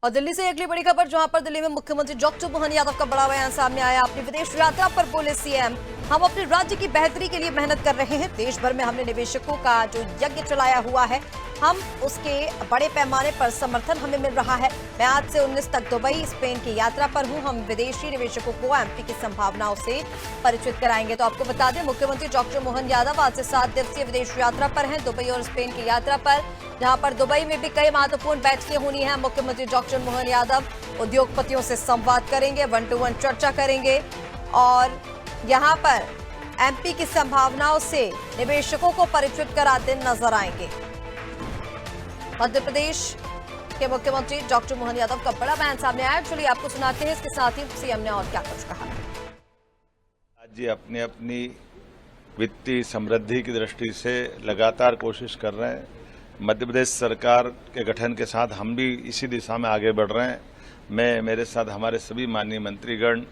और दिल्ली से अगली बड़ी खबर, जहां पर दिल्ली में मुख्यमंत्री डॉक्टर मोहन यादव का बड़ा बयान सामने आया। अपनी विदेश यात्रा पर बोले सीएम, हम अपने राज्य की बेहतरी के लिए मेहनत कर रहे हैं। देश भर में हमने निवेशकों का जो यज्ञ चलाया हुआ है, हम उसके बड़े पैमाने पर समर्थन हमें मिल रहा है। मैं आज से 19 तक दुबई, स्पेन की यात्रा पर हूं। हम विदेशी निवेशकों को एमपी की संभावनाओं से परिचित कराएंगे। तो आपको बता दें, मुख्यमंत्री डॉक्टर मोहन यादव आज से 7 दिवसीय विदेश यात्रा पर हैं, दुबई और स्पेन की यात्रा पर, जहां पर दुबई में भी कई महत्वपूर्ण बैठकें होनी है। मुख्यमंत्री डॉक्टर मोहन यादव उद्योगपतियों से संवाद करेंगे, 1-to-1 चर्चा करेंगे और यहां पर एमपी की संभावनाओं से निवेशकों को परिचित कराते नजर आएंगे। मध्य प्रदेश के मुख्यमंत्री डॉक्टर मोहन यादव का बड़ा बयान सामने आया। चलिए आपको सुनाते हैं, इसके साथ ही सीएम ने और क्या कुछ कहा। राज्य अपनी अपनी वित्तीय समृद्धि की दृष्टि से लगातार कोशिश कर रहे हैं। मध्य प्रदेश सरकार के गठन के साथ हम भी इसी दिशा में आगे बढ़ रहे हैं। मेरे साथ हमारे सभी माननीय मंत्रीगण,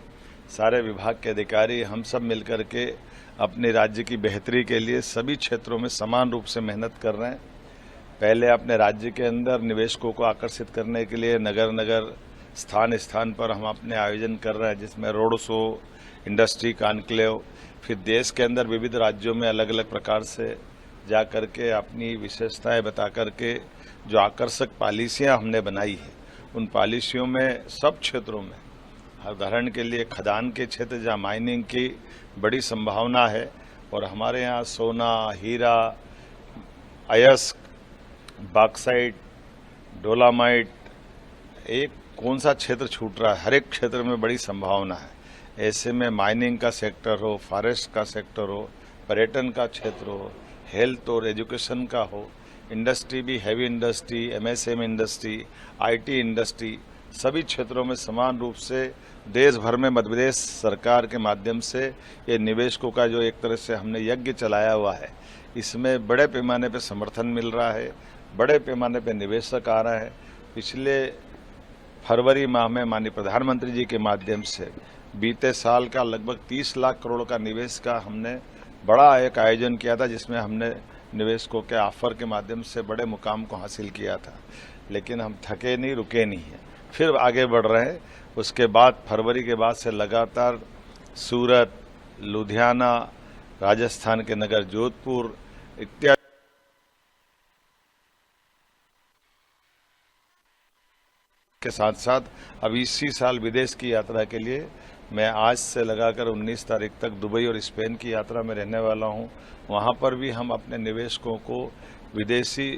सारे विभाग के अधिकारी, हम सब मिलकर के अपने राज्य की बेहतरी के लिए सभी क्षेत्रों में समान रूप से मेहनत कर रहे हैं। पहले अपने राज्य के अंदर निवेशकों को आकर्षित करने के लिए नगर नगर, स्थान स्थान पर हम अपने आयोजन कर रहे हैं, जिसमें रोड शो, इंडस्ट्री कॉन्क्लेव, फिर देश के अंदर विविध राज्यों में अलग अलग प्रकार से जा करके अपनी विशेषताएं बता करके जो आकर्षक पॉलिसियां हमने बनाई है, उन पॉलिसियों में सब क्षेत्रों में, उदाहरण के लिए खदान के क्षेत्र जहां माइनिंग की बड़ी संभावना है और हमारे यहाँ सोना, हीरा, अयस्क, बॉक्साइट, डोलामाइट, एक कौन सा क्षेत्र छूट रहा है, हर एक क्षेत्र में बड़ी संभावना है। ऐसे में माइनिंग का सेक्टर हो, फॉरेस्ट का सेक्टर हो, पर्यटन का क्षेत्र हो, हेल्थ और एजुकेशन का हो, इंडस्ट्री भी heavy industry, MSME industry, IT industry, सभी क्षेत्रों में समान रूप से देश भर में मध्य प्रदेश सरकार के माध्यम से ये निवेशकों का जो एक तरह से हमने यज्ञ चलाया हुआ है, इसमें बड़े पैमाने पर समर्थन मिल रहा है, बड़े पैमाने पर निवेशक आ रहे हैं। पिछले फरवरी माह में माननीय प्रधानमंत्री जी के माध्यम से बीते साल का लगभग 30 लाख करोड़ का निवेश का हमने बड़ा एक आयोजन किया था, जिसमें हमने निवेशकों के ऑफर के माध्यम से बड़े मुकाम को हासिल किया था। लेकिन हम थके नहीं, रुके नहीं हैं, फिर आगे बढ़ रहे हैं। उसके बाद फरवरी के बाद से लगातार सूरत, लुधियाना, राजस्थान के नगर जोधपुर इत्यादि के साथ साथ अब इसी साल विदेश की यात्रा के लिए मैं आज से लगाकर 19 तारीख तक दुबई और स्पेन की यात्रा में रहने वाला हूं। वहां पर भी हम अपने निवेशकों को, विदेशी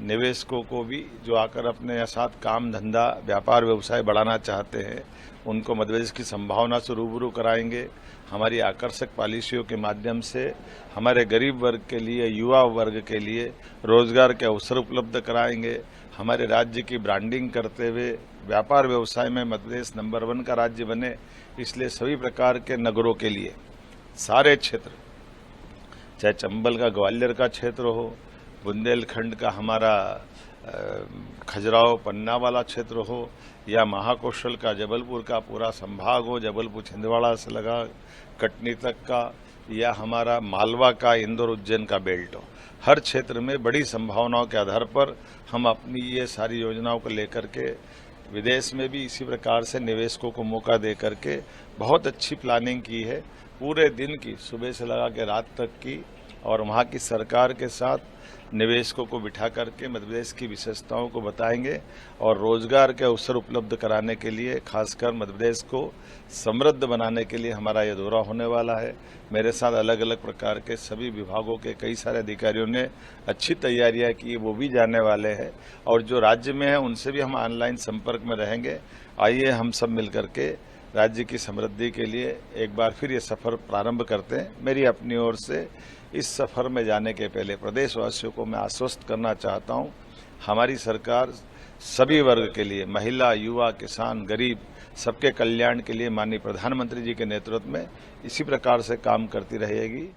निवेशकों को भी जो आकर अपने साथ काम धंधा, व्यापार व्यवसाय बढ़ाना चाहते हैं, उनको मध्य प्रदेश की संभावना से रूबरू कराएंगे। हमारी आकर्षक पॉलिसियों के माध्यम से हमारे गरीब वर्ग के लिए, युवा वर्ग के लिए रोजगार के अवसर उपलब्ध कराएंगे। हमारे राज्य की ब्रांडिंग करते हुए व्यापार व्यवसाय में मध्य प्रदेश नंबर 1 का राज्य बने, इसलिए सभी प्रकार के नगरों के लिए सारे क्षेत्र, चाहे चंबल का ग्वालियर का क्षेत्र हो, बुंदेलखंड का हमारा खजुराहो पन्ना वाला क्षेत्र हो, या महाकौशल का जबलपुर का पूरा संभाग हो, जबलपुर छिंदवाड़ा से लगा कटनी तक का, या हमारा मालवा का इंदौर उज्जैन का बेल्ट हो, हर क्षेत्र में बड़ी संभावनाओं के आधार पर हम अपनी ये सारी योजनाओं को लेकर के विदेश में भी इसी प्रकार से निवेशकों को मौका दे करके बहुत अच्छी प्लानिंग की है, पूरे दिन की, सुबह से लगा के रात तक की, और वहाँ की सरकार के साथ निवेशकों को बिठा करके मध्य प्रदेश की विशेषताओं को बताएंगे और रोजगार के अवसर उपलब्ध कराने के लिए, खासकर मध्य प्रदेश को समृद्ध बनाने के लिए हमारा ये दौरा होने वाला है। मेरे साथ अलग अलग प्रकार के सभी विभागों के कई सारे अधिकारियों ने अच्छी तैयारियां की, वो भी जाने वाले हैं, और जो राज्य में है उनसे भी हम ऑनलाइन संपर्क में रहेंगे। आइए हम सब मिल करके राज्य की समृद्धि के लिए एक बार फिर ये सफर प्रारंभ करते हैं। मेरी अपनी ओर से इस सफर में जाने के पहले प्रदेशवासियों को मैं आश्वस्त करना चाहता हूं, हमारी सरकार सभी वर्ग के लिए, महिला, युवा, किसान, गरीब, सबके कल्याण के लिए माननीय प्रधानमंत्री जी के नेतृत्व में इसी प्रकार से काम करती रहेगी।